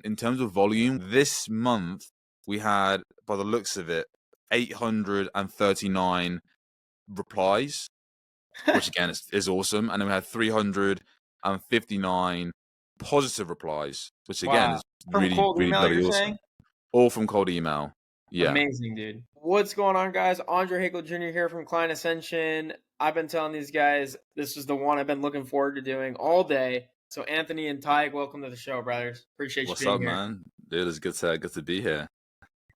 in terms of volume, this month we had, by the looks of it, 839 replies, which again is awesome. And then we had 359 positive replies, which again Wow. is From really, cold really email, bloody you're awesome. saying? All from cold email. Yeah. Amazing, dude. What's going on, guys? Andre Hakel Jr. here from Client Ascension. I've been telling these guys this is the one I've been looking forward to doing all day. So Anthony and Taig, welcome to the show, brothers. Appreciate What's you being up, here. man? Dude, it's good to be here.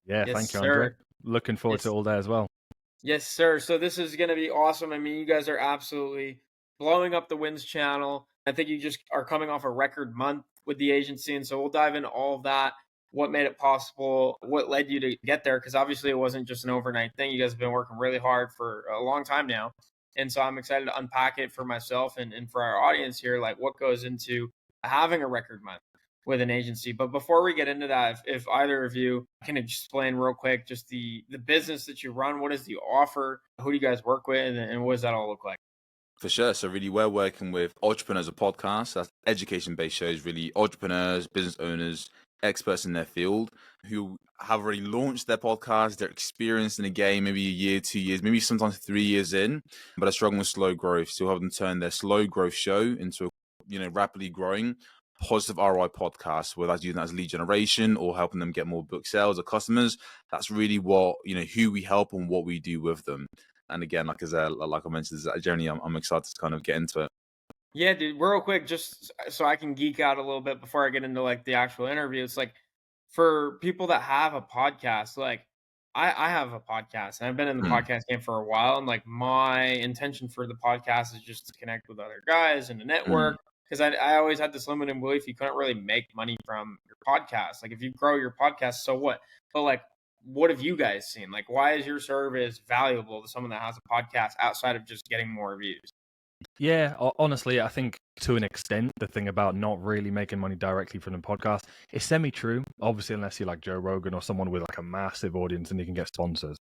Yeah, Yes, thank you, Andre. sir. Looking forward to it all day as well. Yes, sir. So this is going to be awesome. I mean, you guys are absolutely blowing up the Wins channel. I think you just are coming off a record month with the agency. And so we'll dive into all of that. What made it possible? What led you to get there? Because obviously it wasn't just an overnight thing. You guys have been working really hard for a long time now. And so I'm excited to unpack it for myself and for our audience here, like what goes into having a record month with an agency. But before we get into that, if either of you can explain real quick just the business that you run, what is the offer, who do you guys work with, and what does that all look like? For sure. So really, we're working with Entrepreneurs, a podcast. That's education-based shows, really entrepreneurs, business owners, experts in their field who have already launched their podcast. They're experienced in the game, maybe a year, 2 years, maybe sometimes 3 years in, but are struggling with slow growth. So help them turn their slow growth show into a rapidly growing positive ROI podcast, whether that's using that as lead generation or helping them get more book sales or customers. That's really what, who we help and what we do with them. And again, like I mentioned, this journey, I'm excited to kind of get into it. Yeah, dude, real quick, just so I can geek out a little bit before I get into like the actual interview. It's like for people that have a podcast, like I have a podcast and I've been in the podcast game for a while. And like my intention for the podcast is just to connect with other guys and to network. Because I always had this limiting belief you couldn't really make money from your podcast. Like if you grow your podcast, so what? But like, what have you guys seen? Like, why is your service valuable to someone that has a podcast outside of just getting more views? Yeah, honestly, I think to an extent, the thing about not really making money directly from the podcast is semi-true. Obviously, unless you're like Joe Rogan or someone with like a massive audience and you can get sponsors.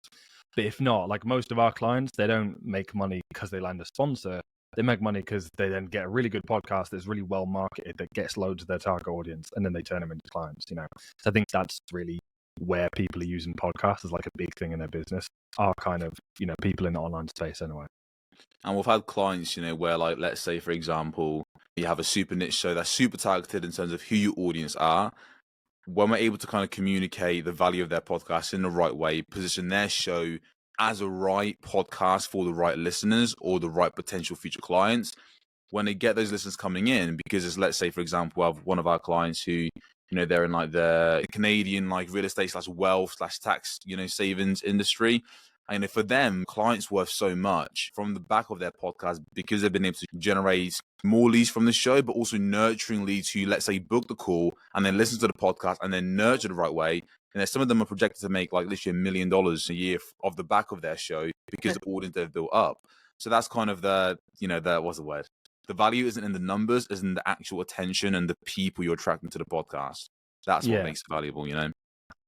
But if not, like most of our clients, they don't make money because they land a sponsor. They make money because they then get a really good podcast that's really well marketed that gets loads of their target audience, and then they turn them into clients. So I think that's really where people are using podcasts as like a big thing in their business. Are kind of people in the online space anyway. And we've had clients, where like, let's say, for example, you have a super niche show that's super targeted in terms of who your audience are. When we're able to kind of communicate the value of their podcast in the right way, position their show as a right podcast for the right listeners or the right potential future clients, when they get those listeners coming in, because let's say, for example, we have one of our clients who, they're in like the Canadian like real estate / wealth / tax, savings industry. And for them, clients worth so much from the back of their podcast because they've been able to generate more leads from the show, but also nurturing leads who, let's say, book the call and then listen to the podcast and then nurture the right way. And some of them are projected to make like literally $1 million a year off the back of their show because the audience they've built up. So that's kind of what's the word? The value isn't in the numbers, is in the actual attention and the people you're attracting to the podcast. That's what makes it valuable,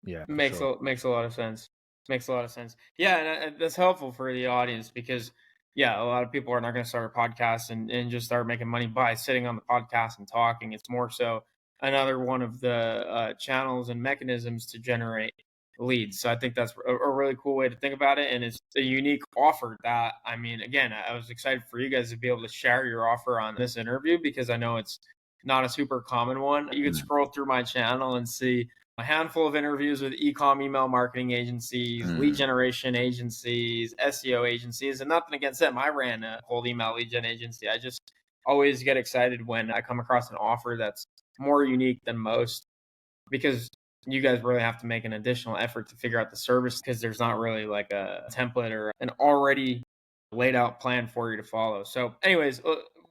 Yeah, makes a lot of sense. Makes a lot of sense. Yeah, and that's helpful for the audience because, yeah, a lot of people are not going to start a podcast and just start making money by sitting on the podcast and talking. It's more so another one of the channels and mechanisms to generate leads. So I think that's a really cool way to think about it. And it's a unique offer that, I mean, again, I was excited for you guys to be able to share your offer on this interview because I know it's not a super common one. You can scroll through my channel and see a handful of interviews with e-com email marketing agencies, lead generation agencies, SEO agencies, and nothing against them. I ran a cold email lead gen agency. I just always get excited when I come across an offer that's more unique than most because you guys really have to make an additional effort to figure out the service because there's not really like a template or an already laid out plan for you to follow. So anyways,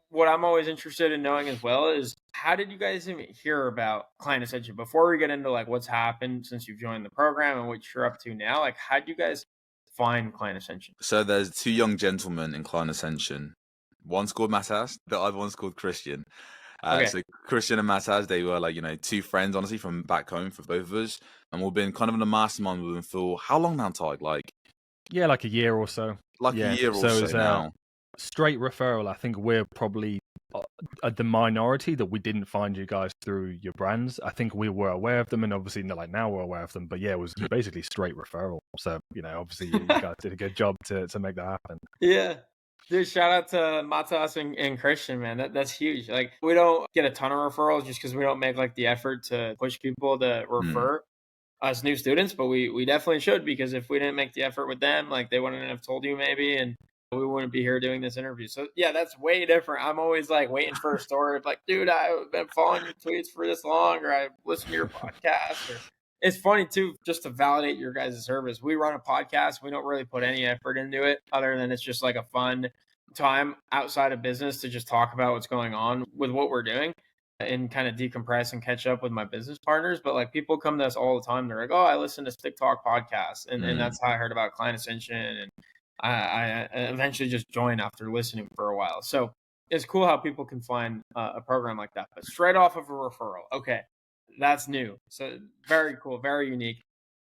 what I'm always interested in knowing as well is how did you guys even hear about Client Ascension? Before we get into like what's happened since you've joined the program and what you're up to now, like how did you guys find Client Ascension? So there's two young gentlemen in Client Ascension. One's called Matas, the other one's called Christian. So Christian and Matas, they were like, two friends, honestly, from back home for both of us. And we've been kind of in a mastermind with them for how long now, Taig? Like a year or so. A year or so now. straight referral, I think we're probably the minority that we didn't find you guys through your brands. I think we were aware of them, and obviously like now we're aware of them, but yeah, it was basically straight referral. So, you know, obviously you guys did a good job to make that happen. Yeah. Dude, shout out to Matas and Christian, man. That's huge. Like, we don't get a ton of referrals just because we don't make like the effort to push people to refer us new students, but we definitely should, because if we didn't make the effort with them, like they wouldn't have told you maybe, and we wouldn't be here doing this interview. So yeah, that's way different. I'm always like waiting for a story of like, dude, I've been following your tweets for this long, or I listened to your podcast. Or it's funny too, just to validate your guys' service. We run a podcast. We don't really put any effort into it other than it's just like a fun time outside of business to just talk about what's going on with what we're doing and kind of decompress and catch up with my business partners. But like people come to us all the time. They're like, oh, I listen to Stick Talk podcast. And that's how I heard about Client Ascension. And I eventually just joined after listening for a while. So it's cool how people can find a program like that. But straight off of a referral. Okay. That's new. So very cool, very unique.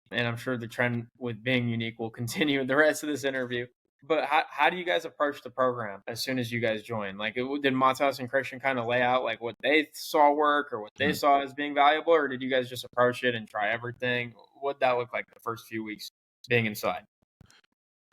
And I'm sure the trend with being unique will continue the rest of this interview. But how do you guys approach the program as soon as you guys join? Like, did Matas and Christian kind of lay out like what they saw work or what they saw as being valuable, or did you guys just approach it and try everything? What'd that look like the first few weeks being inside?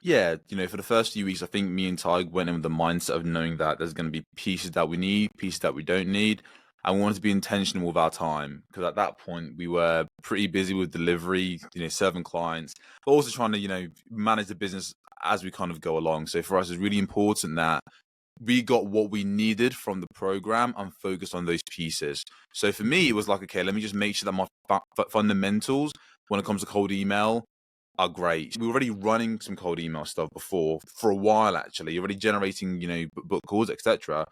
Yeah, you know, for the first few weeks, I think me and Taig went in with the mindset of knowing that there's going to be pieces that we need, pieces that we don't need. And we wanted to be intentional with our time, because at that point we were pretty busy with delivery, you know, serving clients, but also trying to, you know, manage the business as we kind of go along. So for us, it's really important that we got what we needed from the program and focused on those pieces. So for me, it was like, okay, let me just make sure that my fundamentals when it comes to cold email are great. We were already running some cold email stuff before for a while, actually, already generating, you know, book calls, etc.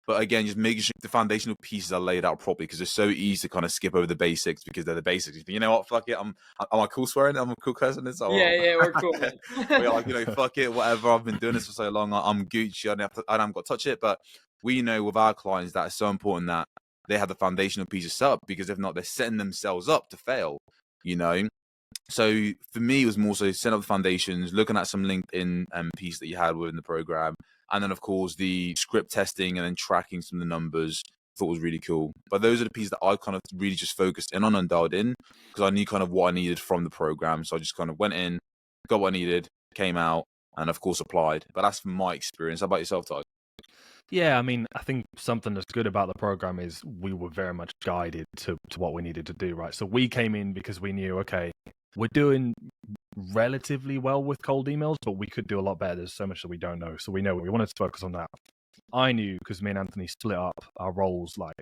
But again, just making sure the foundational pieces are laid out properly, because it's so easy to kind of skip over the basics because they're the basics. You think, you know what, fuck it, am I cool swearing? I'm a cool cursing this. Yeah, we're cool, man. We're like, you know, fuck it, whatever. I've been doing this for so long. I'm Gucci. I don't got to touch it. But we know with our clients that it's so important that they have the foundational pieces set up, because if not, they're setting themselves up to fail. You know. So for me, it was more so setting up the foundations, looking at some LinkedIn piece that you had within the program, and then of course the script testing and then tracking some of the numbers. I thought was really cool. But those are the pieces that I kind of really just focused in on and dialed in, because I knew kind of what I needed from the program. So I just kind of went in, got what I needed, came out, and of course applied. But that's from my experience. How about yourself, Ty? Yeah, I mean, I think something that's good about the program is we were very much guided to what we needed to do, right? So we came in because we knew, okay, we're doing relatively well with cold emails, but we could do a lot better. There's so much that we don't know. So we know we wanted to focus on that. I knew, because me and Anthony split up our roles like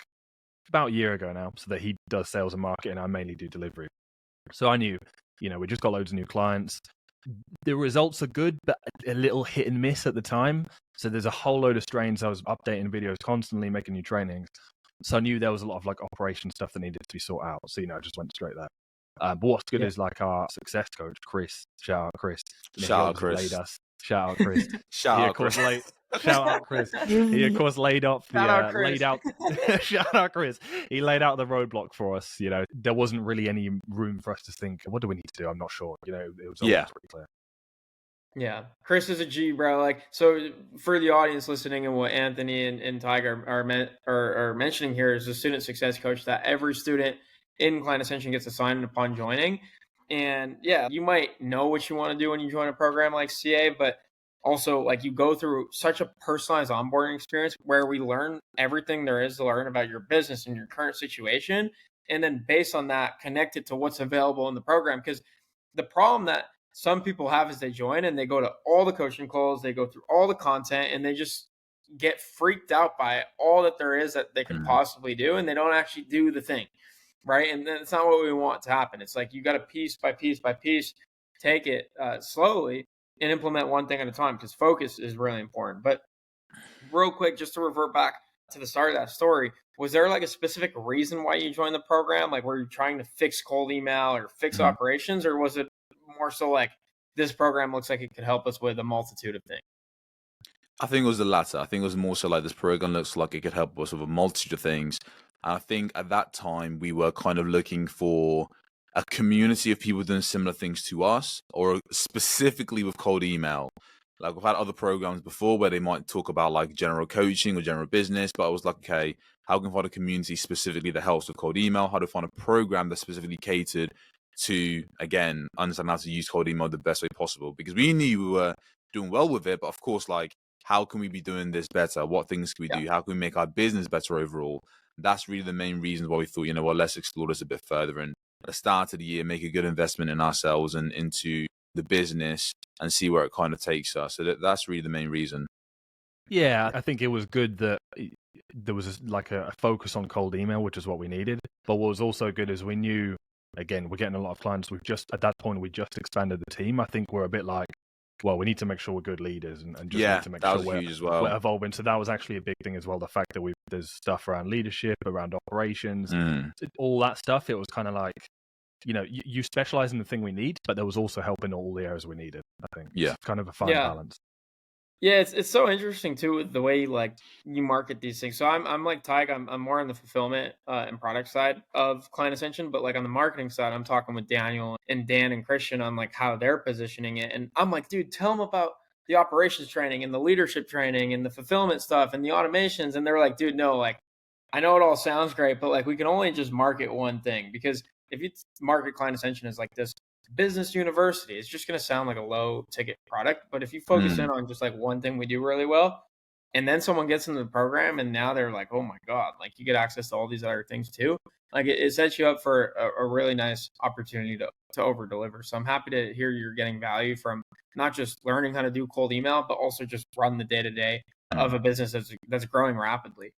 about a year ago now, so that he does sales and marketing, I mainly do delivery. So I knew, you know, we just got loads of new clients. The results are good, but a little hit and miss at the time. So there's a whole load of strains. I was updating videos constantly, making new trainings. So I knew there was a lot of like operation stuff that needed to be sorted out. So, you know, I just went straight there. But what's good is like our success coach, Chris. Shout out, Chris. Shout out, Chris. Shout out, Chris. Shout out, Chris. Shout out, Chris. He of course laid up the shout out, Chris. He laid out the roadblock for us. You know, there wasn't really any room for us to think, what do we need to do? I'm not sure. You know, it was always pretty clear. Yeah, Chris is a G, bro. Like, so for the audience listening, and what Anthony and Taig are mentioning here is the student success coach that every student in Client Ascension gets assigned upon joining. And yeah, you might know what you want to do when you join a program like CA, but also like you go through such a personalized onboarding experience where we learn everything there is to learn about your business and your current situation. And then based on that, connect it to what's available in the program. Because the problem that some people have is they join and they go to all the coaching calls, they go through all the content, and they just get freaked out by all that there is that they could possibly do, and they don't actually do the thing, right? And that's not what we want to happen. It's like you got to piece by piece by piece take it slowly and implement one thing at a time, because focus is really important. But real quick, just to revert back to the start of that story, was there like a specific reason why you joined the program? Like, were you trying to fix cold email or fix operations, or was it more so like this program looks like it could help us with a multitude of things? I think it was the latter. I think it was more so like this program looks like it could help us with a multitude of things. And I think at that time we were kind of looking for a community of people doing similar things to us, or specifically with cold email. Like, we've had other programs before where they might talk about like general coaching or general business, but I was like, okay, how can I find a community specifically that helps with cold email? How to find a program that's specifically catered to, again, understand how to use cold email the best way possible? Because we knew we were doing well with it, but of course, like, how can we be doing this better? What things can we do? How can we make our business better overall? That's really the main reasons why we thought, you know what, let's explore this a bit further. And at the start of the year, make a good investment in ourselves and into the business and see where it kind of takes us. So that's really the main reason. Yeah, I think it was good that there was like a focus on cold email, which is what we needed. But what was also good is we knew, again, we're getting a lot of clients. At that point, we just expanded the team. I think we're a bit like, well, we need to make sure we're good leaders and just need to make sure huge as well. We're evolving. So that was actually a big thing as well. The fact that there's stuff around leadership, around operations, all that stuff. It was kind of like, you specialize in the thing we need, but there was also help in all the areas we needed. I think, it's kind of a fine balance. Yeah, it's so interesting too with the way like you market these things. So I'm like Taig, I'm more on the fulfillment and product side of Client Ascension, but like on the marketing side, I'm talking with Daniel and Dan and Christian on like how they're positioning it. And I'm like, dude, tell them about the operations training and the leadership training and the fulfillment stuff and the automations. And they're like, dude, no, like I know it all sounds great, but like we can only just market one thing, because if you market Client Ascension as like this business university, it's just going to sound like a low ticket product. But if you focus in on just like one thing we do really well, and then someone gets into the program and now they're like, oh my God, like you get access to all these other things too. Like it sets you up for a really nice opportunity to over deliver. So I'm happy to hear you're getting value from not just learning how to do cold email, but also just run the day to day of a business that's growing rapidly.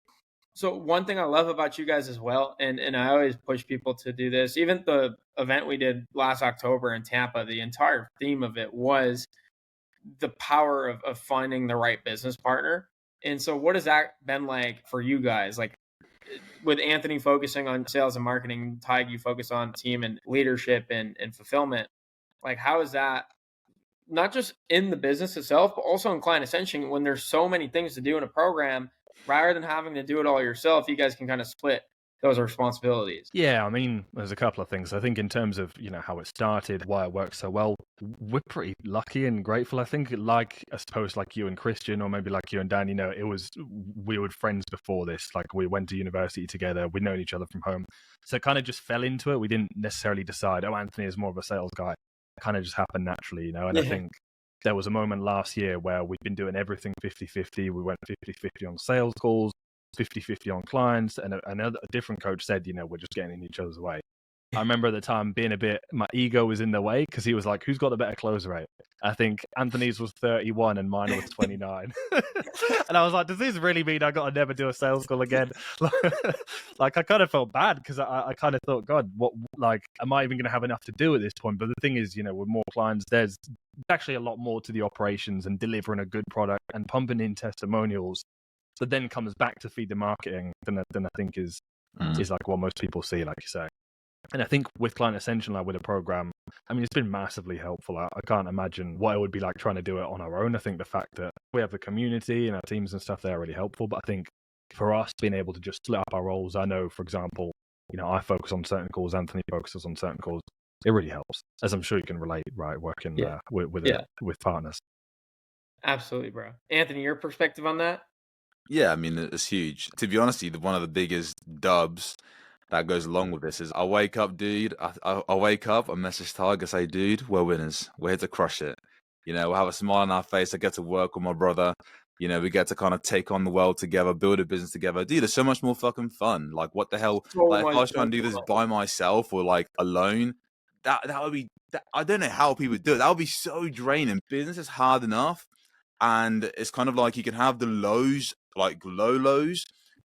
So one thing I love about you guys as well, and I always push people to do this, even the event we did last October in Tampa, the entire theme of it was the power of finding the right business partner. And so what has that been like for you guys? Like with Anthony focusing on sales and marketing, Taig, you focus on team and leadership and fulfillment. Like how is that not just in the business itself, but also in Client Ascension when there's so many things to do in a program? Rather than having to do it all yourself, you guys can kind of split those responsibilities. Yeah, I mean, there's a couple of things. I think in terms of, how it started, why it works so well, we're pretty lucky and grateful. I think I suppose like you and Christian, or maybe like you and Dan, we were friends before this. Like we went to university together. We'd known each other from home. So it kind of just fell into it. We didn't necessarily decide, oh, Anthony is more of a sales guy. It kind of just happened naturally, And I think there was a moment last year where we'd been doing everything 50-50. We went 50-50 on sales calls, 50-50 on clients, and a different coach said, we're just getting in each other's way. I remember at the time being my ego was in the way because he was like, who's got the better close rate? I think Anthony's was 31 and mine was 29. And I was like, does this really mean I got to never do a sales call again? Like I kind of felt bad because I kind of thought, God, what, like, am I even going to have enough to do at this point? But the thing is, with more clients, there's actually a lot more to the operations and delivering a good product and pumping in testimonials that then comes back to feed the marketing than I think is like what most people see, like you say. And I think with Client Ascension, like with a program, I mean, it's been massively helpful. I can't imagine what it would be like trying to do it on our own. I think the fact that we have the community and our teams and stuff, they're really helpful. But I think for us, being able to just split up our roles, I know, for example, I focus on certain calls, Anthony focuses on certain calls. It really helps, as I'm sure you can relate, right? Working with partners. Absolutely, bro. Anthony, your perspective on that? Yeah, I mean, it's huge. To be honest, one of the biggest dubs that goes along with this is I wake up, dude. I wake up, I message Taig, I say, dude, we're winners. We're here to crush it. We'll have a smile on our face. I get to work with my brother. We get to kind of take on the world together, build a business together. Dude, it's so much more fucking fun. Like, what the hell? So Like, if I was much trying to do this by myself or like alone, that would be, I don't know how people do it. That would be so draining. Business is hard enough. And it's kind of like you can have the lows, like low lows.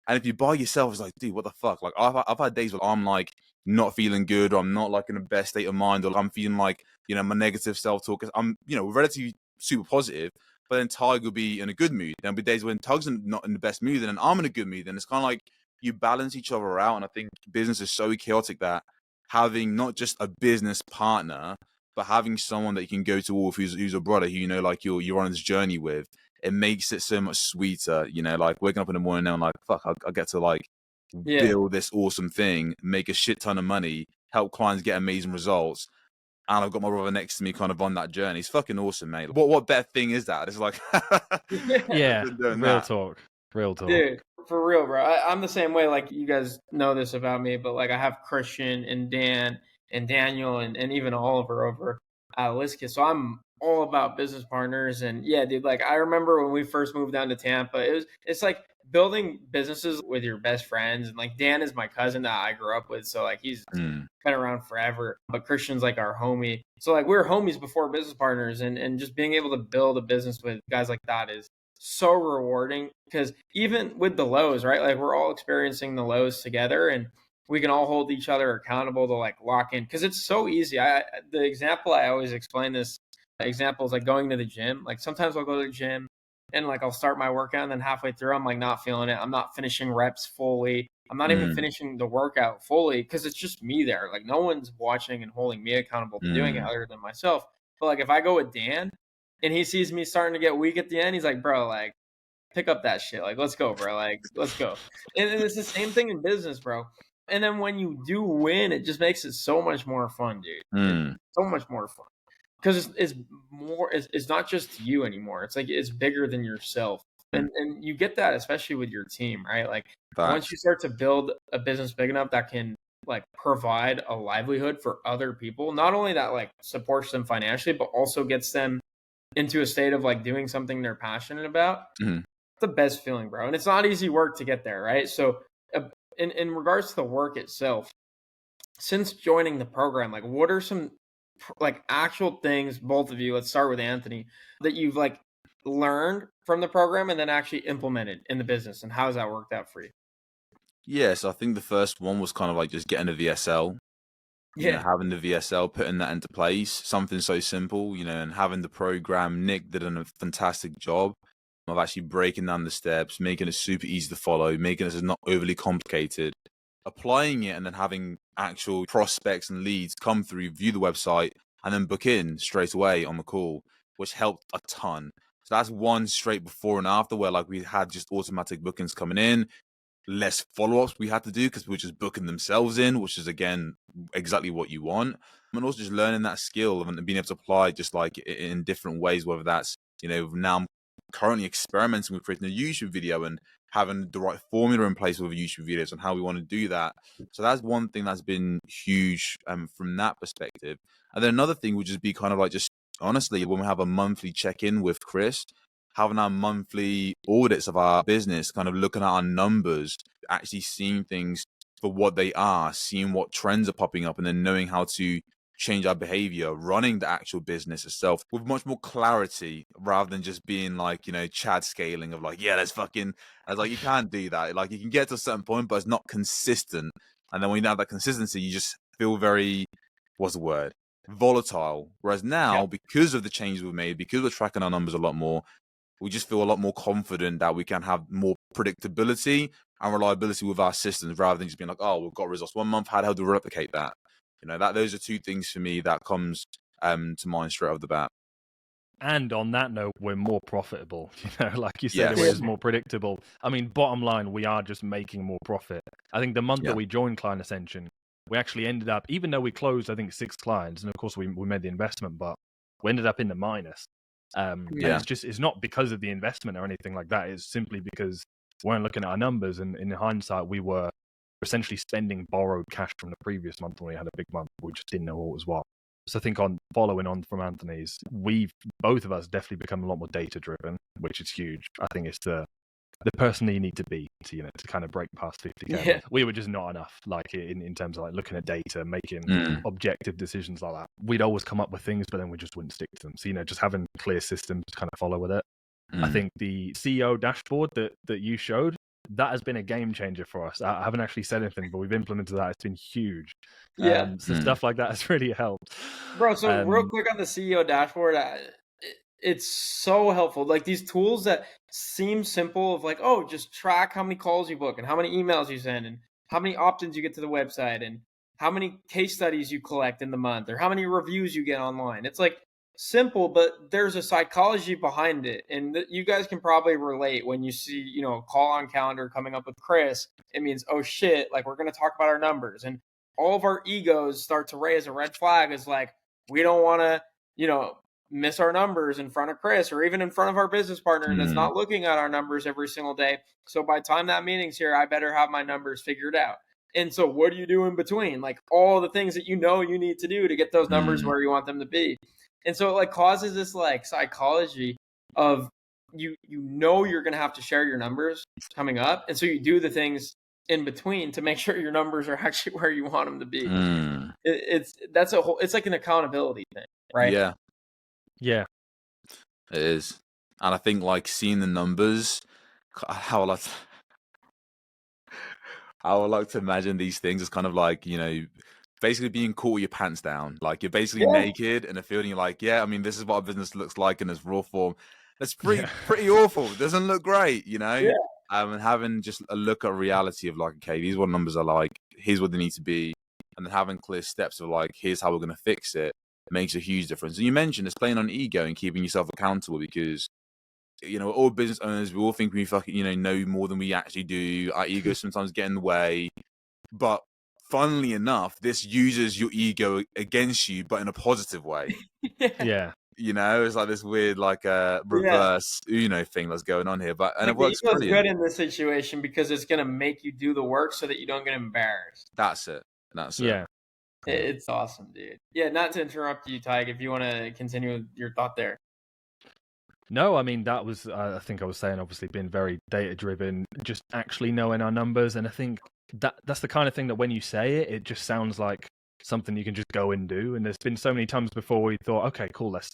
And if you by yourself, it's like, dude, what the fuck? Like, I've had days where I'm like not feeling good, or I'm not like in the best state of mind, or I'm feeling like, my negative self-talk. I'm, relatively super positive, but then Taig will be in a good mood. There'll be days when Taig's not in the best mood, and then I'm in a good mood. And it's kind of like you balance each other out. And I think business is so chaotic that having not just a business partner, but having someone that you can go to who's a brother who like you're on this journey with, it makes it so much sweeter. Like waking up in the morning now, I'm like, fuck, I get to like build this awesome thing, make a shit ton of money, help clients get amazing results. and I've got my brother next to me kind of on that journey. It's fucking awesome, mate. What better thing is that? It's like, Yeah, doing real that. talk. Real talk. Dude, for real, bro. I'm the same way. Like, you guys know this about me, but like, I have Christian and Dan and Daniel and even Oliver over at Liska. So I'm all about business partners. And yeah, dude, like, I remember when we first moved down to Tampa, it's like building businesses with your best friends. And like, Dan is my cousin that I grew up with. So like, he's Mm. been around forever, but Christian's like our homie. So like, we were homies before business partners, and just being able to build a business with guys like that is so rewarding, because even with the lows, right? Like, we're all experiencing the lows together, and we can all hold each other accountable to like lock in, because it's so easy. The example I always explain this example is like going to the gym. Like, sometimes I'll go to the gym and like I'll start my workout, and then halfway through I'm like not feeling it. I'm not finishing reps fully. I'm not even Mm. finishing the workout fully, because it's just me there. Like, no one's watching and holding me accountable to doing it Mm. other than myself. But like, if I go with Dan and he sees me starting to get weak at the end, he's like, bro, like, pick up that shit. Like, let's go, bro. Like, let's go. And it's the same thing in business, bro. And then when you do win, it just makes it so much more fun, dude. It's Mm. so much more fun, because it's more. It's not just you anymore. It's like it's bigger than yourself, and you get that especially with your team, right? Like, once Facts. you start to build a business big enough that can like provide a livelihood for other people, not only that like supports them financially, but also gets them into a state of like doing something they're passionate about. Mhm. It's the best feeling, bro. And it's not easy work to get there, right? So, in regards to the work itself, since joining the program, like, what are some like actual things, both of you, let's start with Anthony, that you've like learned from the program and then actually implemented in the business, and how has that worked out for you? Yeah, so I think the first one was kind of like just getting a VSL, Yeah. having the VSL, putting that into place, something so simple, and having the program. Nick did a fantastic job of actually breaking down the steps, making it super easy to follow, making it not overly complicated, applying it, and then having actual prospects and leads come through, view the website, and then book in straight away on the call, which helped a ton. So that's one straight before and after, where like we had just automatic bookings coming in, less follow-ups we had to do because we were just booking themselves in, which is again exactly what you want. And also just learning that skill and being able to apply just like in different ways, whether that's now I'm currently experimenting with creating a YouTube video and having the right formula in place with YouTube videos and how we want to do that. So that's one thing that's been huge from that perspective. And then another thing would just be kind of like just honestly, when we have a monthly check-in with Chris, having our monthly audits of our business, kind of looking at our numbers, actually seeing things for what they are, seeing what trends are popping up, and then knowing how to change our behavior, running the actual business itself with much more clarity rather than just being like, Chad scaling of like, yeah, let's fucking, I was like, you can't do that. Like, you can get to a certain point, but it's not consistent. And then when you don't have that consistency, you just feel very, what's the word? Volatile. Whereas Yeah. now, because of the changes we've made, because we're tracking our numbers a lot more, we just feel a lot more confident that we can have more predictability and reliability with our systems rather than just being like, oh, we've got results 1 month. How the hell do we replicate that? Those are two things for me that comes to mind straight off the bat. And on that note, we're more profitable. Like you said, Yes. it was more predictable. I mean, bottom line, we are just making more profit. I think the month Yeah. that we joined Client Ascension, we actually ended up, even though we closed, I think, 6 clients, and of course we made the investment, but we ended up in the minus. And Yeah. it's not because of the investment or anything like that. It's simply because we weren't looking at our numbers, and in hindsight, we were essentially spending borrowed cash from the previous month when we had a big month. We just didn't know what was what. So I think following on from Anthony's, both of us definitely become a lot more data driven, which is huge. I think it's the person that you need to be to kind of break past 50K. Yeah. We were just not enough, like in terms of like looking at data, making Mm. objective decisions like that. We'd always come up with things, but then we just wouldn't stick to them. So just having clear systems to kind of follow with it. I think the CEO dashboard that you showed, that has been a game changer for us. I haven't actually said anything, but we've implemented that. It's been huge. Yeah. So stuff like that has really helped. Bro, so real quick on the CEO dashboard, it's so helpful. Like, these tools that seem simple of like, oh, just track how many calls you book and how many emails you send and how many opt-ins you get to the website and how many case studies you collect in the month or how many reviews you get online. It's like simple, but there's a psychology behind it. And you guys can probably relate when you see, a call on calendar coming up with Chris. It means, oh shit, like, we're going to talk about our numbers. And all of our egos start to raise a red flag is like, we don't want to, miss our numbers in front of Chris or even in front of our business partner that's not looking at our numbers every single day. So by the time that meeting's here, I better have my numbers figured out. And so what do you do in between? Like all the things that you need to do to get those numbers where you want them to be. And so it like causes this like psychology of you're going to have to share your numbers coming up. And so you do the things in between to make sure your numbers are actually where you want them to be. It's like an accountability thing, right? Yeah, it is. And I think like seeing the numbers, how I would like to imagine these things as kind of like, basically being caught with your pants down. Like you're basically naked in a field and you're like, yeah, I mean, this is what our business looks like in its raw form. That's pretty awful. It doesn't look great, Yeah. And having just a look at reality of like, okay, these are what numbers are like, here's what they need to be. And then having clear steps of like, here's how we're going to fix it. It makes a huge difference. And you mentioned it's playing on ego and keeping yourself accountable because, all business owners, we all think we fucking, know more than we actually do. Our ego sometimes get in the way. But funnily enough, this uses your ego against you, but in a positive way. Yeah. It's like this weird, like reverse Uno thing that's going on here. But and like it works the ego's brilliant. good in this situation because it's going to make you do the work so that you don't get embarrassed. That's it. Yeah. It's awesome, dude. Yeah, not to interrupt you, Taig, if you want to continue with your thought there. No, I mean, that was, I think I was saying, obviously being very data driven, just actually knowing our numbers. And I think that's the kind of thing that when you say it, it just sounds like something you can just go and do. And there's been so many times before we thought, okay, cool, let's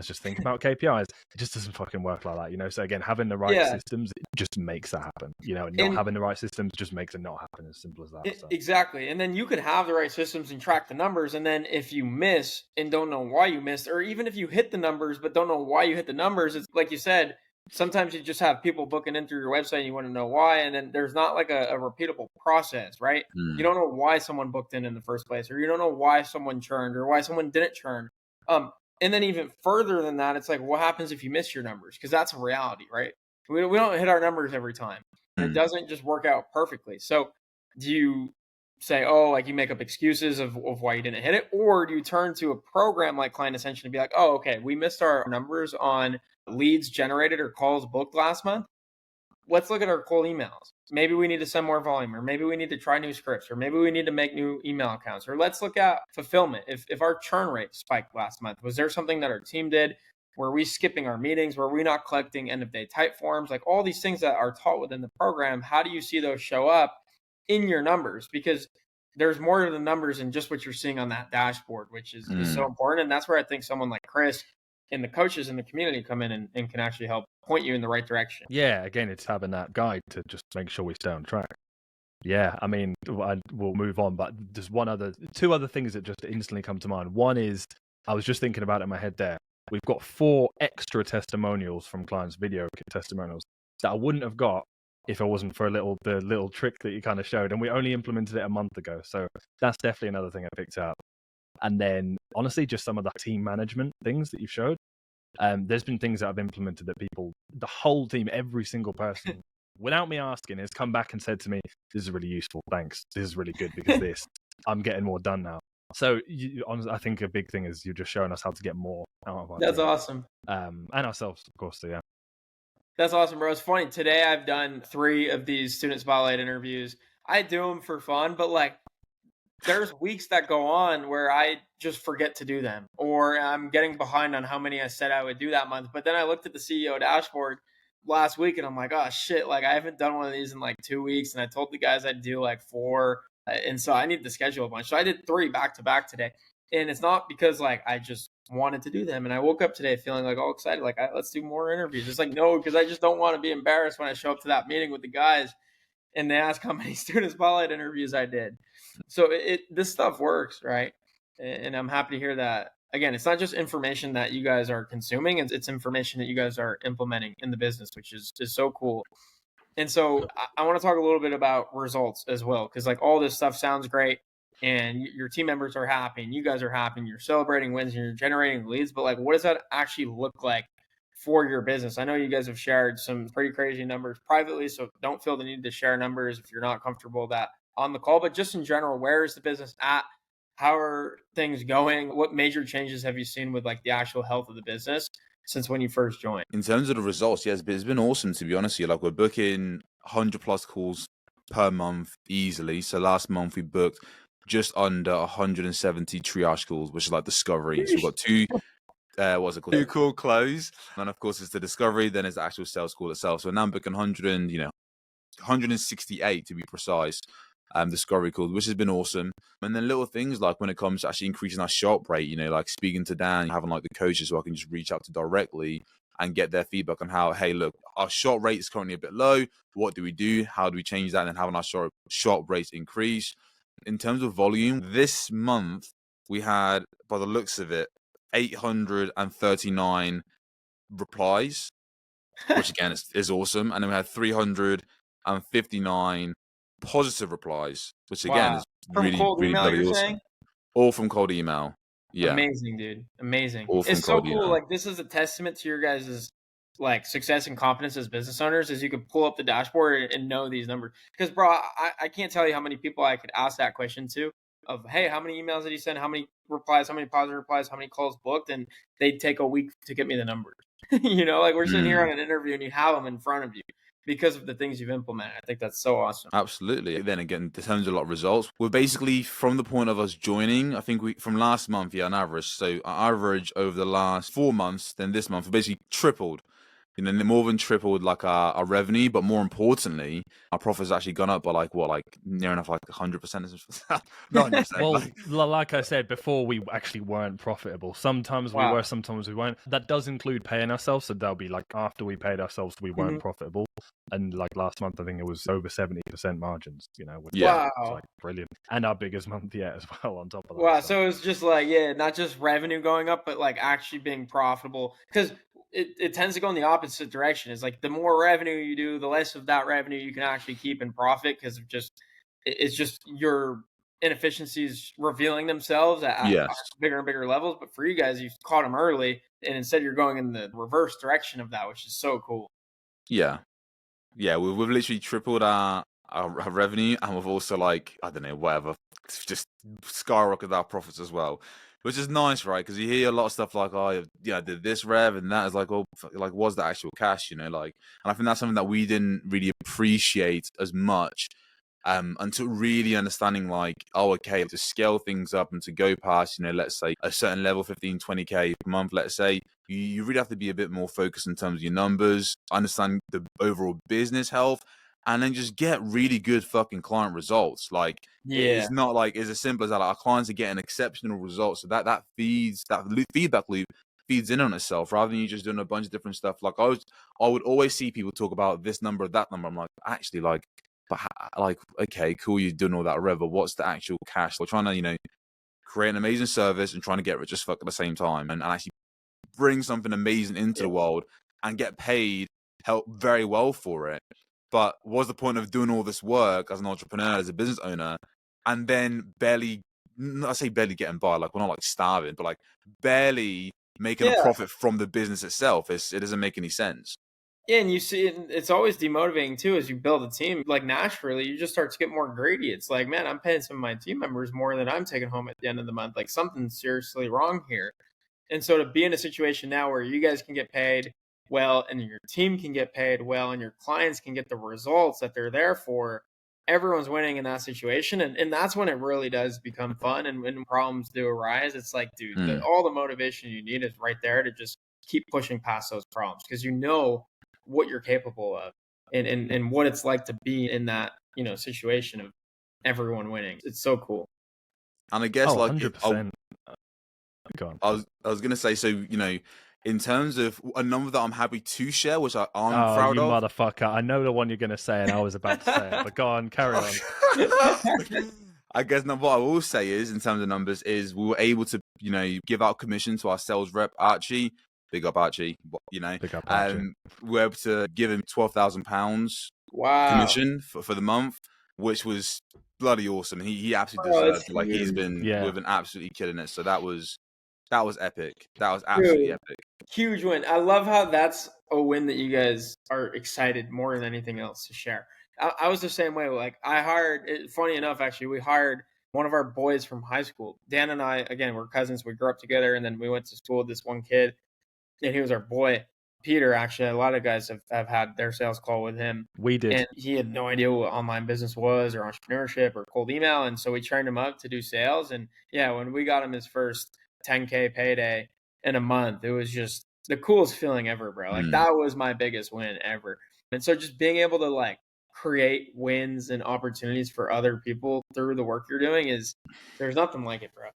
just think about KPIs. It just doesn't fucking work like that, So again, having the right systems, it just makes that happen, and not having the right systems just makes it not happen. As simple as that. So. Exactly. And then you could have the right systems and track the numbers. And then if you miss and don't know why you missed, or even if you hit the numbers but don't know why you hit the numbers, it's like you said, sometimes you just have people booking in through your website and you want to know why. And then there's not like a repeatable process, right? You don't know why someone booked in the first place, or you don't know why someone churned or why someone didn't churn. And then even further than that, it's like, what happens if you miss your numbers? Because that's a reality, right? We don't hit our numbers every time. It doesn't just work out perfectly. So do you say, like you make up excuses of why you didn't hit it? Or do you turn to a program like Client Ascension and be like, oh, okay, we missed our numbers on leads generated or calls booked last month. Let's look at our cold emails. Maybe we need to send more volume, or maybe we need to try new scripts, or maybe we need to make new email accounts, or let's look at fulfillment. If our churn rate spiked last month, was there something that our team did? Were we skipping our meetings? Were we not collecting end of day type forms? Like all these things that are taught within the program, how do you see those show up in your numbers? Because there's more to the numbers than just what you're seeing on that dashboard, which is so important. And that's where I think someone like Chris and the coaches in the community come in and can actually help point you in the right direction. Yeah, again, it's having that guide to just make sure we stay on track. Yeah, I mean, we'll move on, but there's two other things that just instantly come to mind. One is, I was just thinking about it in my head there. We've got 4 extra testimonials from clients, video testimonials, that I wouldn't have got if it wasn't for the little trick that you kind of showed. And we only implemented it a month ago. So that's definitely another thing I picked up. And then, honestly, just some of the team management things that you've showed. There's been things that I've implemented that the whole team, every single person, without me asking, has come back and said to me, this is really useful, thanks. This is really good because I'm getting more done now. So I think a big thing is you're just showing us how to get more out of our That's team. awesome. And ourselves, of course, so yeah. That's awesome, bro. It's funny. Today I've done 3 of these student spotlight interviews. I do them for fun, but like there's weeks that go on where I just forget to do them, or I'm getting behind on how many I said I would do that month. But then I looked at the CEO dashboard last week and I'm like, oh shit, like I haven't done one of these in like 2 weeks. And I told the guys I'd do like 4. And so I need to schedule a bunch. So I did 3 back to back today. And it's not because like I just wanted to do them. And I woke up today feeling like all excited, like let's do more interviews. It's like, no, because I just don't want to be embarrassed when I show up to that meeting with the guys and they ask how many student spotlight interviews I did. So this stuff works, right? And I'm happy to hear that. Again, it's not just information that you guys are consuming, it's information that you guys are implementing in the business, which is so cool. And so I want to talk a little bit about results as well, because like all this stuff sounds great and your team members are happy and you guys are happy and you're celebrating wins and you're generating leads, but like what does that actually look like for your business? I know you guys have shared some pretty crazy numbers privately, so don't feel the need to share numbers if you're not comfortable with that on the call, but just in general, where is the business at how are things going? What major changes have you seen with like the actual health of the business since when you first joined? In terms of the results, yes, but it's been awesome, to be honest with you. Like, we're booking 100 plus calls per month easily. So last month we booked just under 170 triage calls, which is like discovery. So we've got two, what's it called? Two call close. And of course, it's the discovery, then it's the actual sales call itself. So now I'm booking 100 and, 168 to be precise, discovery calls, which has been awesome. And then little things like when it comes to actually increasing our shop rate, like speaking to Dan, having like the coaches who I can just reach out to directly and get their feedback on how, hey, look, our shop rate is currently a bit low. What do we do? How do we change that? And having our shop rates increase. In terms of volume, this month we had, by the looks of it, 839 replies, which again is awesome. And then we had 359 positive replies, which again Wow. is From really, cold really email, bloody you're awesome. saying? All from cold email. Yeah, Amazing, dude. Amazing. all from It's so cold cool. email. Like this is a testament to your guys' like success and confidence as business owners, is you can pull up the dashboard and know these numbers. Because bro, I can't tell you how many people I could ask that question to of, hey, how many emails did you send? How many replies, how many positive replies, how many calls booked? And they'd take a week to get me the numbers. Like we're sitting here on an interview and you have them in front of you because of the things you've implemented. I think that's so awesome. Absolutely. Then again, in terms of a lot of results, we're basically from the point of us joining, I think from last month, on average. So our average over the last 4 months, then this month, we basically tripled. More than tripled like our revenue, but more importantly, our profits actually gone up by like near enough like 100%. Not 100%. Well, like I said before, we actually weren't profitable. Sometimes we Wow. were, sometimes we weren't. That does include paying ourselves, so that'll be like after we paid ourselves, we weren't profitable. And like last month, I think it was over 70% margins. Which Yeah. is like brilliant, and our biggest month yet as well. On top of that, Wow, so it's just like, yeah, not just revenue going up, but like actually being profitable. Because it tends to go in the opposite direction. It's like the more revenue you do, the less of that revenue you can actually keep in profit, because it's just your inefficiencies revealing themselves at Yes. bigger and bigger levels. But for you guys, you've caught them early, and instead you're going in the reverse direction of that, which is so cool. Yeah. Yeah, we've literally tripled our revenue, and we've also like, I don't know, whatever, just skyrocketed our profits as well, which is nice, right? Because you hear a lot of stuff like, oh, yeah, I did this rev, and that is like, oh, like, was the actual cash, like, and I think that's something that we didn't really appreciate as much. Until really understanding like, oh, okay, to scale things up and to go past, let's say a certain level, 15, 20K per month, let's say, you really have to be a bit more focused in terms of your numbers, understand the overall business health, and then just get really good fucking client results. Like, Yeah. it's not like it's as simple as that. Like, our clients are getting exceptional results. So that feeds, that feedback loop feeds in on itself rather than you just doing a bunch of different stuff. Like, I would always see people talk about this number, that number. I'm like, actually, like, but like, okay, cool, you're doing all that rev, but what's the actual cash? We're trying to, create an amazing service and trying to get rich as fuck at the same time and actually bring something amazing into the world and get paid help very well for it. But what's the point of doing all this work as an entrepreneur, as a business owner, and then barely, I say barely getting by, like we're not like starving, but like barely making a profit from the business itself? It doesn't make any sense. Yeah, and you see, it's always demotivating too as you build a team. Like naturally, you just start to get more greedy. It's like, man, I'm paying some of my team members more than I'm taking home at the end of the month. Like something's seriously wrong here. And so to be in a situation now where you guys can get paid well, and your team can get paid well, and your clients can get the results that they're there for, everyone's winning in that situation. And that's when it really does become fun. And when problems do arise, it's like, dude, all the motivation you need is right there to just keep pushing past those problems, because you know what you're capable of, and what it's like to be in that situation of everyone winning. It's so cool. And I guess like 100%. Go on. I was gonna say, so in terms of a number that I'm happy to share, which I'm proud you of. motherfucker! I know the one you're gonna say, and I was about to say it, but go on, carry on. I guess now what I will say is, in terms of numbers, is we were able to give out commission to our sales rep Archie. Big up Archie. Big up Archie. We were able to give him £12,000 Wow. commission for the month, which was bloody awesome. He absolutely deserved it. Like, he's been absolutely killing it. So that was epic. That was absolutely epic. Huge win. I love how that's a win that you guys are excited more than anything else to share. I was the same way. Like I hired, funny enough, actually, we hired one of our boys from high school. Dan and I, again, we're cousins. We grew up together, and then we went to school with this one kid, and he was our boy. Peter, actually, a lot of guys have had their sales call with him. We did. And he had no idea what online business was or entrepreneurship or cold email. And so we trained him up to do sales. And yeah, when we got him his first 10K payday in a month, it was just the coolest feeling ever, bro. Like that was my biggest win ever. And so just being able to like create wins and opportunities for other people through the work you're doing there's nothing like it, bro.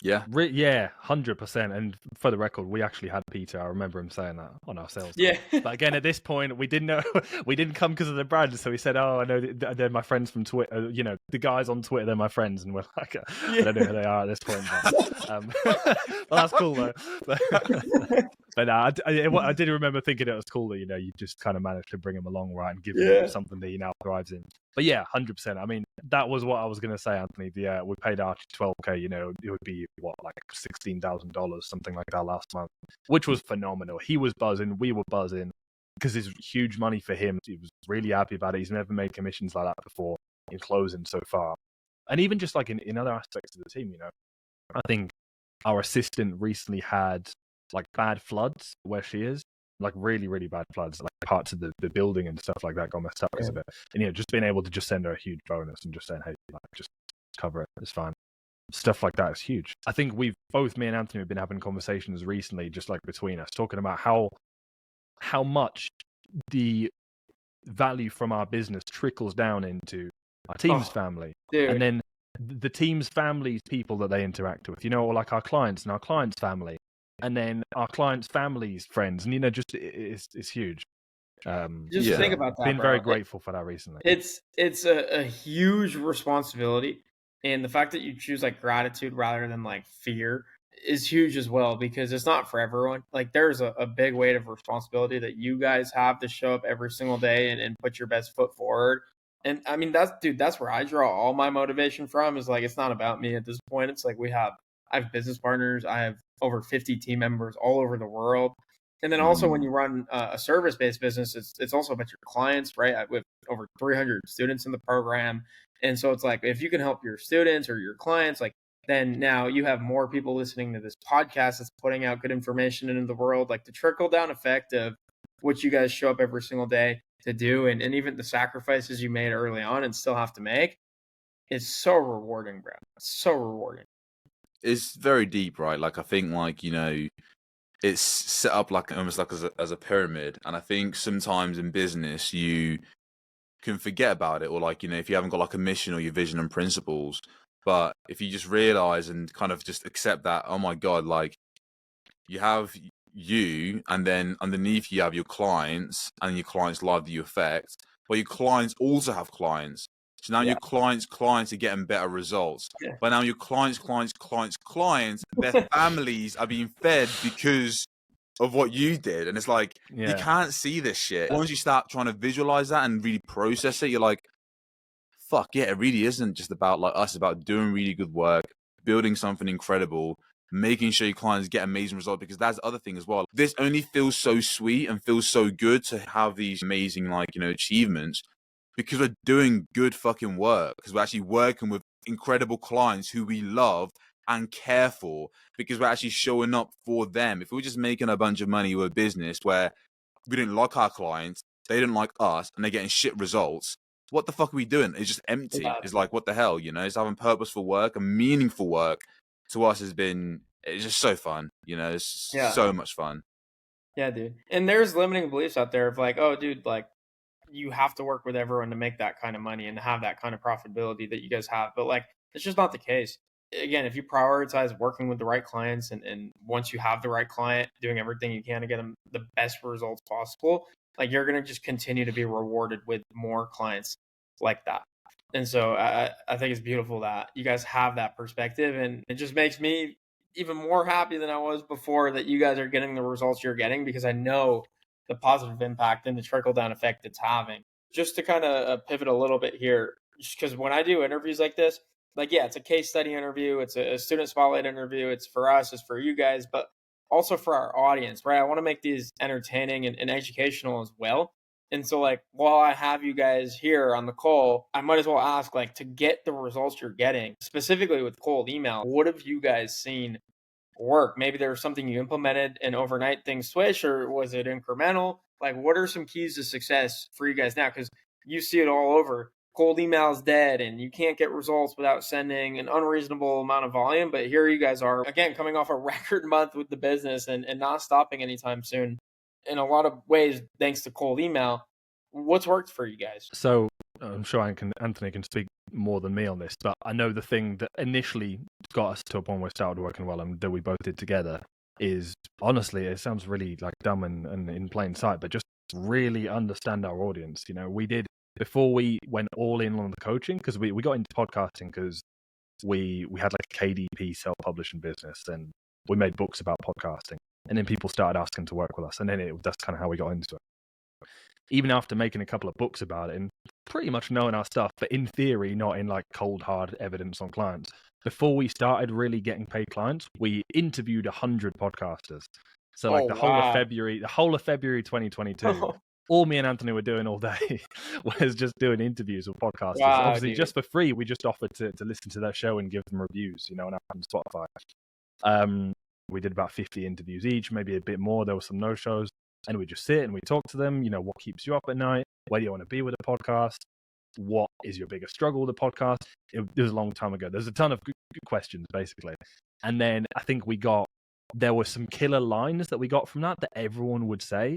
Yeah. Yeah, 100%. And for the record, we actually had Peter. I remember him saying that on our sales call. Yeah. But again, at this point, we didn't know, we didn't come because of the brand. So we said, oh, I know they're my friends from Twitter. You know, the guys on Twitter, they're my friends. And we're like, I don't know who they are at this point. But, well, that's cool though. But I did remember thinking it was cool that, you know, you just kind of managed to bring him along, right, and give him something that he now thrives in. But yeah, 100%. I mean, that was what I was going to say, Anthony. We paid Archie 12K, you know, it would be what, like $16,000, something like that last month, which was phenomenal. He was buzzing. We were buzzing because it's huge money for him. He was really happy about it. He's never made commissions like that before in closing so far. And even just like in other aspects of the team, you know, I think our assistant recently had like bad floods where she is. Like really, really bad floods, like parts of the building and stuff like that got messed up because of it. And, you know, just being able to just send her a huge bonus and just saying, hey, like, just cover it, it's fine. Stuff like that is huge. I think me and Anthony have been having conversations recently, just like between us, talking about how much the value from our business trickles down into our team's family. Dude. And then the team's family's people that they interact with, you know, or like our clients and our clients' family. And then our clients' families, friends, and you know, just it's huge. Just think about that. Been bro. very grateful for that recently. It's a huge responsibility, and the fact that you choose like gratitude rather than like fear is huge as well, because it's not for everyone. Like there's a big weight of responsibility that you guys have to show up every single day and put your best foot forward. And I mean, that's where I draw all my motivation from, is like, it's not about me at this point. It's like I have business partners. I have over 50 team members all over the world. And then also when you run a service-based business, it's also about your clients, right? We have over 300 students in the program. And so it's like, if you can help your students or your clients, like then now you have more people listening to this podcast that's putting out good information into the world. Like the trickle down effect of what you guys show up every single day to do, and even the sacrifices you made early on and still have to make, is so rewarding, bro. It's so rewarding. It's very deep, right? Like I think, like, you know, it's set up like almost like as a pyramid, and I think sometimes in business you can forget about it, or like, you know, if you haven't got like a mission or your vision and principles. But if you just realize and kind of just accept that, oh my god, like you have you, and then underneath you have your clients and your clients' life that you affect, but your clients also have clients. So now your clients are getting better results. But now your clients, their families are being fed because of what you did. And it's like, you can't see this shit. Once you start trying to visualize that and really process it, you're like, fuck yeah, it really isn't just about like us, it's about doing really good work, building something incredible, making sure your clients get amazing results, because that's the other thing as well. This only feels so sweet and feels so good to have these amazing, like, you know, achievements, because we're doing good fucking work, because we're actually working with incredible clients who we love and care for, because we're actually showing up for them. If we were just making a bunch of money with a business where we didn't like our clients, they didn't like us, and they're getting shit results, what the fuck are we doing? It's just empty. Yeah. It's like, what the hell, you know? It's having purposeful work and meaningful work to us it's just so fun, you know? It's so much fun. Yeah, dude. And there's limiting beliefs out there of like, oh, dude, like you have to work with everyone to make that kind of money and have that kind of profitability that you guys have. But like, it's just not the case. Again, if you prioritize working with the right clients, and once you have the right client, doing everything you can to get them the best results possible, like you're going to just continue to be rewarded with more clients like that. And so I think it's beautiful that you guys have that perspective, and it just makes me even more happy than I was before that you guys are getting the results you're getting, because I know the positive impact and the trickle down effect it's having. Just to kind of pivot a little bit here, just because when I do interviews like this, like, yeah, it's a case study interview, it's a student spotlight interview, it's for us, it's for you guys, but also for our audience, right? I want to make these entertaining and educational as well. And so like, while I have you guys here on the call, I might as well ask, like, to get the results you're getting, specifically with cold email, what have you guys seen work? Maybe there was something you implemented and overnight things switch, or was it incremental? Like, what are some keys to success for you guys now? Because you see it all over. Cold email is dead, and you can't get results without sending an unreasonable amount of volume. But here you guys are, again, coming off a record month with the business and not stopping anytime soon. In a lot of ways, thanks to cold email. What's worked for you guys? So I'm sure Anthony can speak more than me on this, but I know the thing that initially got us to a point where we started working well and that we both did together is, honestly, it sounds really like dumb and in plain sight, but just really understand our audience. You know, we did, before we went all in on the coaching, because we got into podcasting because we had like a KDP self-publishing business and we made books about podcasting, and then people started asking to work with us, and then that's kind of how we got into it. Even after making a couple of books about it and pretty much knowing our stuff, but in theory, not in like cold, hard evidence on clients. Before we started really getting paid clients, we interviewed 100 podcasters. So like the whole of February 2022, all me and Anthony were doing all day was just doing interviews with podcasters. Wow, Obviously, dude. just for free, we just offered to listen to their show and give them reviews, you know, on Spotify. We did about 50 interviews each, maybe a bit more. There were some no-shows. And we just sit and we talk to them, you know, what keeps you up at night? Where do you want to be with the podcast? What is your biggest struggle with the podcast? It was a long time ago. There's a ton of good questions, basically. And then I think there were some killer lines that we got from that everyone would say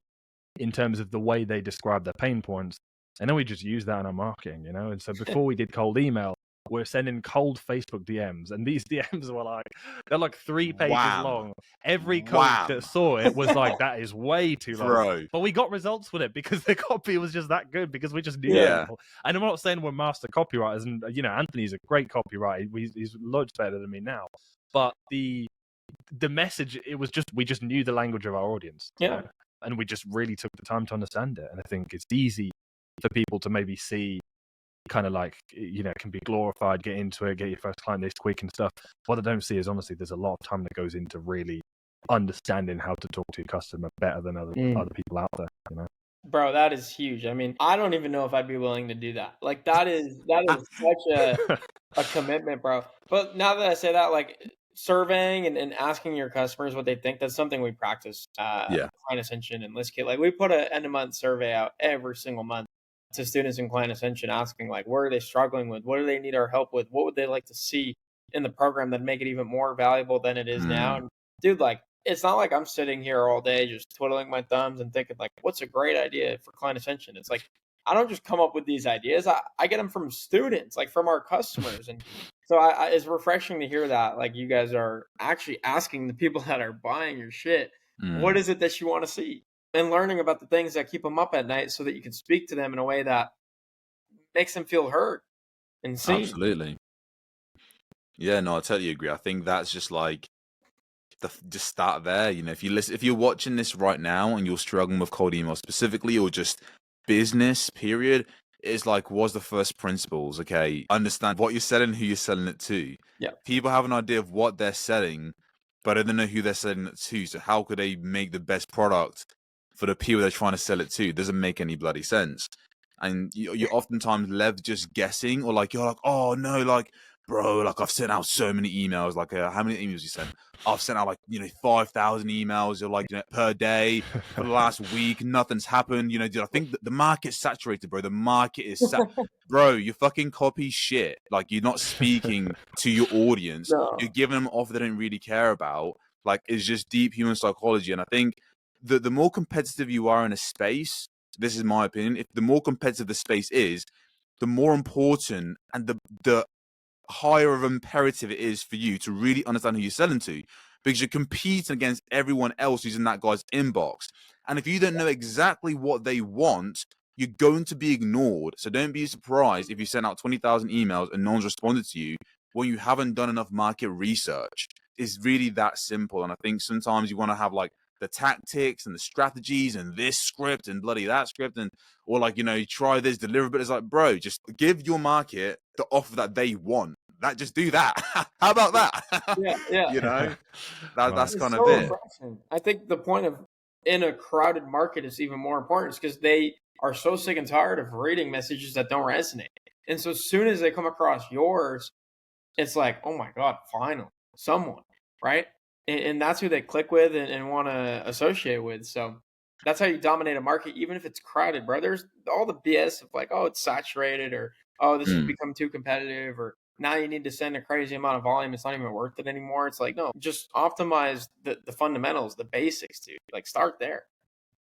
in terms of the way they describe their pain points. And then we just use that in our marketing, you know? And so before we did cold email, we're sending cold Facebook DMs, and these DMs were they're like 3 pages long. Every coach that saw it was like, that is way too long. Bro. But we got results with it because the copy was just that good, because we just knew people. And I'm not saying we're master copywriters, and you know, Anthony's a great copywriter. He's loads better than me now. But the message, we just knew the language of our audience. Yeah. You know? And we just really took the time to understand it. And I think it's easy for people to maybe see kind of like, you know, it can be glorified, get into it, get your first client this quick and stuff. What I don't see is, honestly, there's a lot of time that goes into really understanding how to talk to your customer better than other people out there, you know? Bro, that is huge. I mean, I don't even know if I'd be willing to do that. Like, that is such a commitment, bro. But now that I say that, like, surveying and asking your customers what they think, that's something we practice Client Ascension and ListKit. Like, we put an end of month survey out every single month to students in Client Ascension, asking, like, where are they struggling with? What do they need our help with? What would they like to see in the program that make it even more valuable than it is now? And dude, like, it's not like I'm sitting here all day just twiddling my thumbs and thinking, like, what's a great idea for Client Ascension? It's like, I don't just come up with these ideas. I get them from students, like from our customers. And so it's refreshing to hear that, like, you guys are actually asking the people that are buying your shit, what is it that you want to see? And learning about the things that keep them up at night so that you can speak to them in a way that makes them feel heard and seen. Absolutely. Yeah, no, I totally agree. I think that's just like, just start there. You know, if you're watching this right now and you're struggling with cold email specifically, or just business period, it's like, what's the first principles? Okay, understand what you're selling, who you're selling it to. Yeah. People have an idea of what they're selling, but they don't know who they're selling it to. So how could they make the best product for the people they're trying to sell it to? It doesn't make any bloody sense. And you're oftentimes left just guessing, or like, you're like, oh no, like, bro, like, I've sent out so many emails. Like, how many emails you sent? I've sent out, like, 5,000 emails, or like, per day for the last week. Nothing's happened. You know, dude, I think the market's saturated, bro. The market is bro, you fucking copy shit. Like, you're not speaking to your audience. No. You're giving them offer they don't really care about. Like, it's just deep human psychology. And I think the more competitive you are in a space, this is my opinion, if the more competitive the space is, the more important and the higher of imperative it is for you to really understand who you're selling to, because you're competing against everyone else who's in that guy's inbox. And if you don't know exactly what they want, you're going to be ignored. So don't be surprised if you send out 20,000 emails and no one's responded to you when you haven't done enough market research. It's really that simple. And I think sometimes you want to have like the tactics and the strategies and this script and bloody that script, and or like, you try this, deliver, but it's like, bro, just give your market the offer that they want. Just do that. How about that? Yeah. That's kind so of it. refreshing. I think the point of in a crowded market is even more important, because they are so sick and tired of reading messages that don't resonate. And so as soon as they come across yours, it's like, oh my God, finally, someone, right? And that's who they click with and want to associate with. So that's how you dominate a market, even if it's crowded, bro. There's all the BS of like, oh, it's saturated, or oh, this has Mm. become too competitive, or now you need to send a crazy amount of volume. It's not even worth it anymore. It's like, no, just optimize the fundamentals, the basics, dude. Like, start there.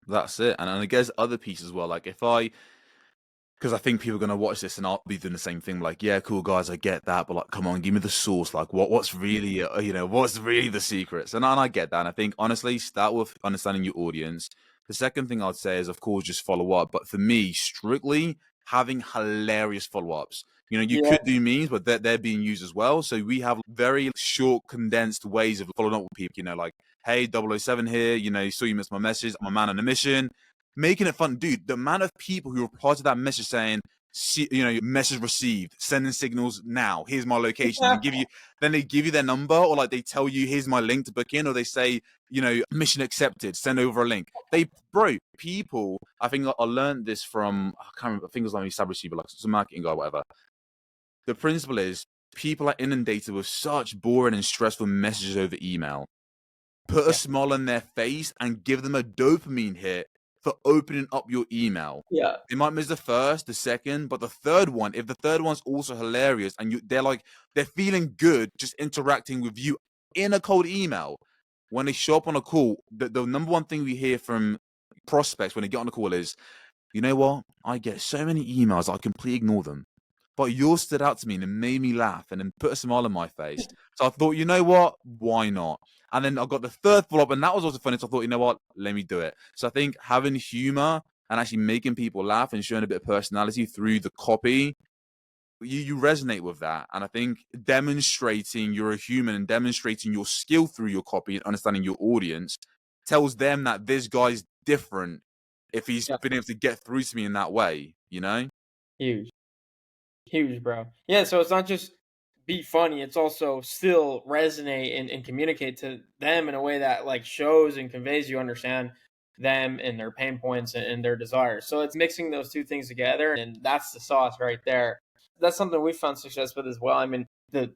That's it. And I guess other piece as well. Like because I think people are gonna watch this and I'll be doing the same thing. Like, yeah, cool guys, I get that, but like, come on, give me the source. Like, what's really, what's really the secrets? And I get that. And I think honestly, start with understanding your audience. The second thing I'd say is, of course, just follow up. But for me, strictly having hilarious follow ups. You Yeah. could do memes, but they're being used as well. So we have very short, condensed ways of following up with people. Like, hey, 007 here. You saw you missed my message. I'm a man on a mission. Making it fun, dude. The amount of people who reply to that message saying, message received, sending signals now. Here's my location. Then they give you their number, or like they tell you, here's my link to book in, or they say, mission accepted, send over a link. People. I think I learned this from, I can't remember. I think it was like established people, like some marketing guy, whatever. The principle is people are inundated with such boring and stressful messages over email. Put a smile on their face and give them a dopamine hit for opening up your email. Yeah. They might miss the first, the second, but the third one, if the third one's also hilarious and they're feeling good just interacting with you in a cold email, when they show up on a call, the number one thing we hear from prospects when they get on the call is, you know what? I get so many emails, I completely ignore them. But yours stood out to me and it made me laugh and then put a smile on my face. So I thought, you know what? Why not? And then I got the third follow-up, and that was also funny. So I thought, you know what? Let me do it. So I think having humor and actually making people laugh and showing a bit of personality through the copy, you resonate with that. And I think demonstrating you're a human and demonstrating your skill through your copy and understanding your audience tells them that this guy's different if he's been able to get through to me in that way, Huge, bro. Yeah, so it's not just be funny, it's also still resonate and communicate to them in a way that like shows and conveys you understand them and their pain points and their desires. So it's mixing those two things together, and that's the sauce right there. That's something we found success with as well. I mean, the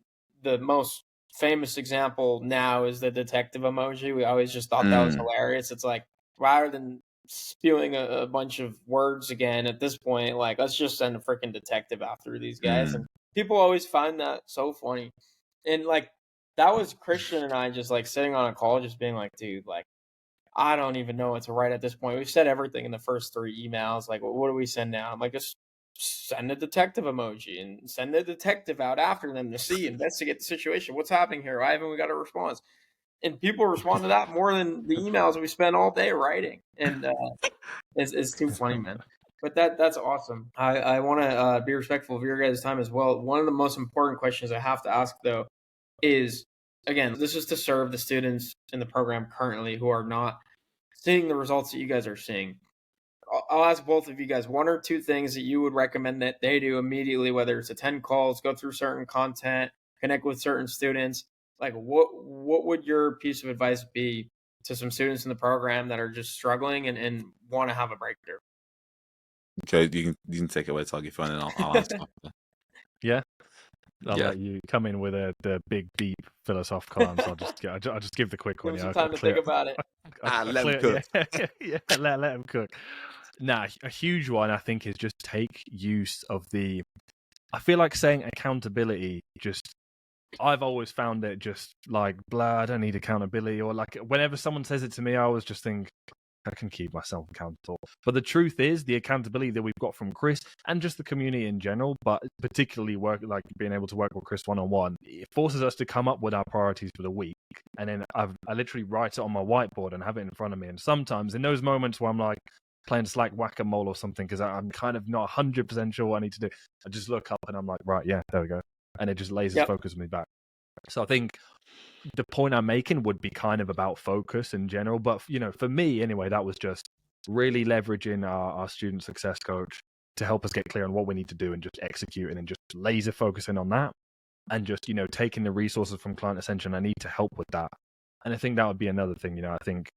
most famous example now is the detective emoji. We always just thought that was hilarious. It's like, rather than spewing a bunch of words again at this point, like, let's just send a freaking detective after these guys. And people always find that so funny. And like, that was Christian and I just like sitting on a call, just being like, dude, like, I don't even know what to write at this point. We've said everything in the first 3 emails. Like, what do we send now? I'm like, just send a detective emoji and send the detective out after them to investigate the situation. What's happening here? Why haven't we got a response? And people respond to that more than the emails we spend all day writing. And it's too funny, man. But that's awesome. I want to be respectful of your guys' time as well. One of the most important questions I have to ask, though, is, again, this is to serve the students in the program currently who are not seeing the results that you guys are seeing. I'll ask both of you guys 1 or 2 things that you would recommend that they do immediately, whether it's attend calls, go through certain content, connect with certain students. Like, what would your piece of advice be to some students in the program that are just struggling and want to have a breakthrough? Okay, you can take it away, Taig, fine, and I'll answer. Yeah. I'll let you come in with the big, deep philosophical answer. I'll just give the quick one. Give them some time to think about it. Let him cook. Let him cook. Nah, a huge one I think is just take use of I feel like saying accountability. I've always found it just like, blah, I don't need accountability. Or like whenever someone says it to me, I always just think, I can keep myself accountable. But the truth is, the accountability that we've got from Chris and just the community in general, but particularly being able to work with Chris one-on-one, it forces us to come up with our priorities for the week. And then I literally write it on my whiteboard and have it in front of me. And sometimes in those moments where I'm like playing Slack whack-a-mole or something, because I'm kind of not 100% sure what I need to do, I just look up and I'm like, right, yeah, there we go. And it just lasers focus me back. So I think the point I'm making would be kind of about focus in general. But, for me, anyway, that was just really leveraging our student success coach to help us get clear on what we need to do and just executing and just laser focusing on that. And just, taking the resources from Client Ascension, I need to help with that. And I think that would be another thing, I think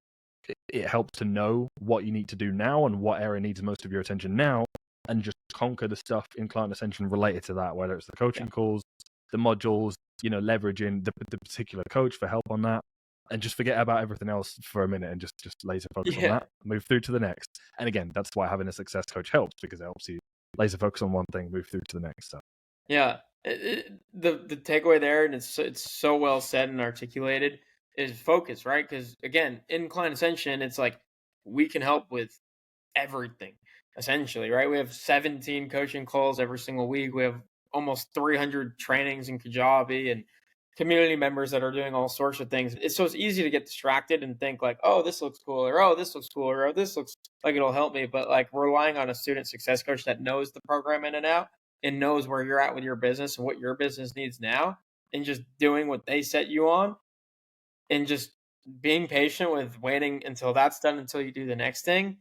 it helps to know what you need to do now and what area needs most of your attention now, and just conquer the stuff in client ascension related to that, whether it's the coaching calls, the modules, leveraging the particular coach for help on that, and just forget about everything else for a minute and just laser focus on that, move through to the next. And again, that's why having a success coach helps, because it helps you laser focus on one thing, move through to the next. So Yeah, the takeaway there, and it's so well said and articulated, is focus, right? Because again, in client ascension, it's like we can help with everything essentially, right? We have 17 coaching calls every single week. We have almost 300 trainings in Kajabi and community members that are doing all sorts of things. It's easy to get distracted and think like, oh, this looks cool, or oh, this looks cool, or oh, this looks like it'll help me. But like relying on a student success coach that knows the program in and out and knows where you're at with your business and what your business needs now, and just doing what they set you on, and just being patient with waiting until that's done until you do the next thing.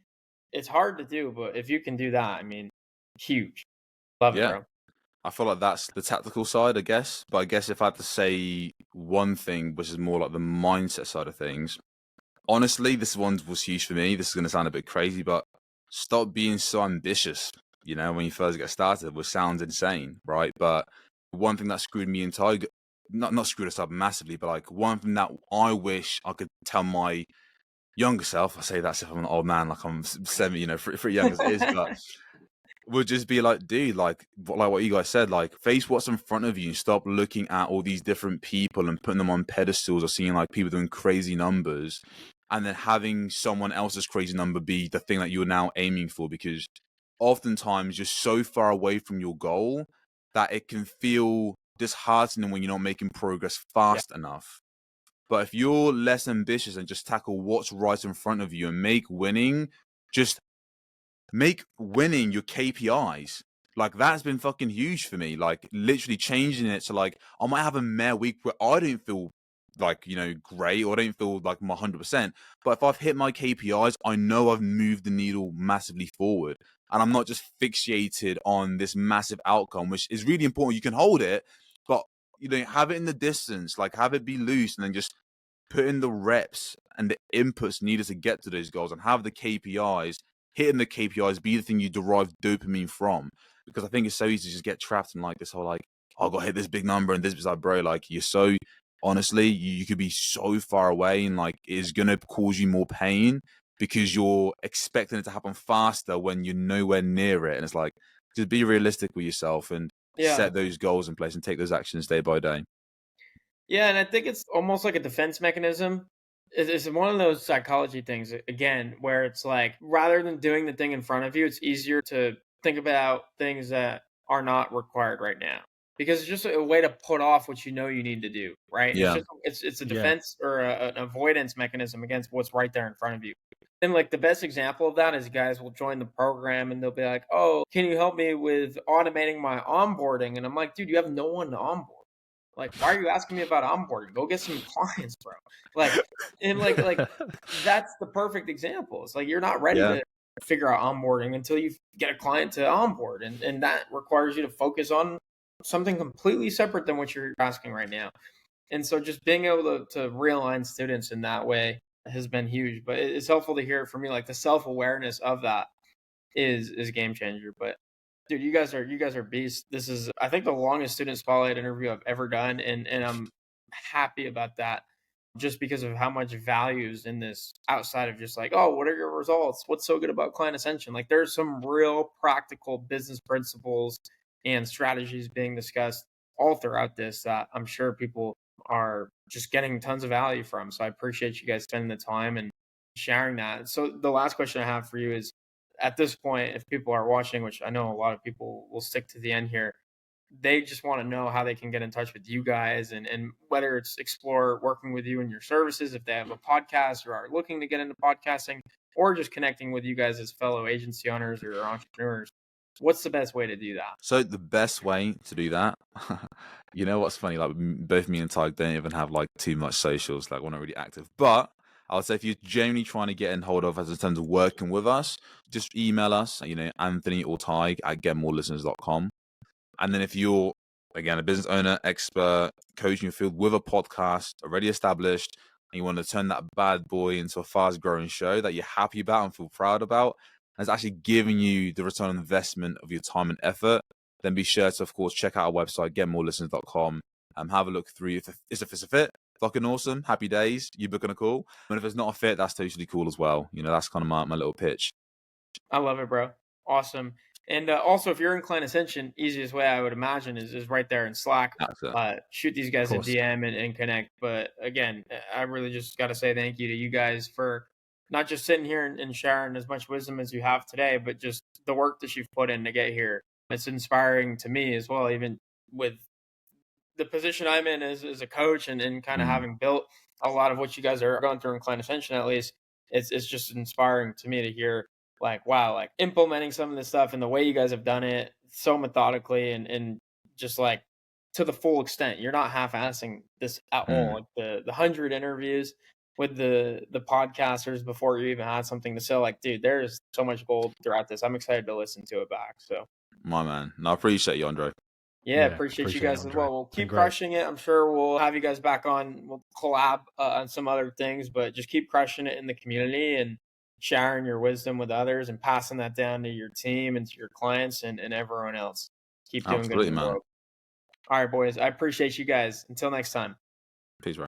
It's hard to do, but if you can do that, I mean, huge. Love it, Yeah. bro. I feel like that's the tactical side, I guess. But I guess if I had to say one thing, which is more like the mindset side of things, honestly, this one was huge for me. This is going to sound a bit crazy, but stop being so ambitious, when you first get started, which sounds insane, right? But one thing that screwed me and Taig, not screwed us up massively, but like one thing that I wish I could tell my younger self, I say that as if I'm an old man, like I'm 70, pretty young as it is, but would just be like, dude, like what you guys said, like face what's in front of you and stop looking at all these different people and putting them on pedestals or seeing like people doing crazy numbers and then having someone else's crazy number be the thing that you're now aiming for, because oftentimes you're so far away from your goal that it can feel disheartening when you're not making progress fast enough. But if you're less ambitious and just tackle what's right in front of you and make winning your KPIs. Like that's been fucking huge for me. Like literally changing it to like I might have a mare week where I don't feel like great or I don't feel like my 100%. But if I've hit my KPIs, I know I've moved the needle massively forward, and I'm not just fixated on this massive outcome, which is really important. You can hold it, but have it in the distance. Like have it be loose, and then just put in the reps and the inputs needed to get to those goals, and have the KPIs. Hitting the KPIs be the thing you derive dopamine from, because I think it's so easy to just get trapped in like this whole like, oh, I got to hit this big number and this is like, bro, like you're so honestly, you could be so far away and like it's gonna cause you more pain because you're expecting it to happen faster when you're nowhere near it. And it's like, just be realistic with yourself and set those goals in place and take those actions day by day. Yeah, and I think it's almost like a defense mechanism. It's one of those psychology things, again, where it's like rather than doing the thing in front of you, it's easier to think about things that are not required right now, because it's just a way to put off what you know you need to do, right? And Yeah. it's a defense or an avoidance mechanism against what's right there in front of you. And like the best example of that is guys will join the program and they'll be like, "Oh, can you help me with automating my onboarding?" And I'm like, "Dude, you have no one to onboard. Like, why are you asking me about onboarding? Go get some clients, bro." Like, and like that's the perfect example. It's like you're not ready Yeah. to figure out onboarding until you get a client to onboard, and that requires you to focus on something completely separate than what you're asking right now. And so, just being able to realign students in that way has been huge. But it's helpful to hear it from me. Like the self awareness of that is a game changer. But dude, you guys are beasts. This is, I think, the longest student spotlight interview I've ever done, and I'm happy about that, just because of how much value is in this outside of just like, oh, what are your results? What's so good about client ascension? Like there's some real practical business principles and strategies being discussed all throughout this that I'm sure people are just getting tons of value from. So I appreciate you guys spending the time and sharing that. So the last question I have for you is, at this point, if people are watching, which I know a lot of people will stick to the end here, they just want to know how they can get in touch with you guys, and whether it's explore working with you and your services, if they have a podcast or are looking to get into podcasting, or just connecting with you guys as fellow agency owners or entrepreneurs. What's the best way to do that? So the best way to do that, what's funny? Like both me and Tyg don't even have like too much socials. Like we're not really active. But I would say if you're genuinely trying to get in hold of us in terms of working with us, just email us. Anthony or Tyg at getmorelisteners.com. And then if you're again a business owner, expert, coach in your field with a podcast already established, and you want to turn that bad boy into a fast growing show that you're happy about and feel proud about, and it's actually giving you the return on investment of your time and effort, then be sure to, of course, check out our website, getmorelisteners.com. Have a look through. If it's a fit, fucking awesome. Happy days. You booking a call. And if it's not a fit, that's totally cool as well. That's kind of my little pitch. I love it, bro. Awesome. And also, if you're in Client Ascension, easiest way I would imagine is right there in Slack. That's it. Shoot these guys a course. DM and connect. But again, I really just got to say thank you to you guys for not just sitting here and sharing as much wisdom as you have today, but just the work that you've put in to get here. It's inspiring to me as well, even with the position I'm in as a coach and kind of having built a lot of what you guys are going through in Client Ascension, at least. It's just inspiring to me to hear, like, wow, like implementing some of this stuff and the way you guys have done it so methodically and just like to the full extent. You're not half-assing this at all. Like the 100 interviews with the podcasters before you even had something to sell. Like, dude, there's so much gold throughout this. I'm excited to listen to it back. So, My man. No, I appreciate you, Andre. yeah, appreciate you guys as well. We'll keep crushing it. I'm sure we'll have you guys back on. We'll collab on some other things, but just keep crushing it in the community and sharing your wisdom with others and passing that down to your team and to your clients and everyone else. Keep doing Absolutely, good in the man. world. All right, boys. I appreciate you guys. Until next time. Peace, bro.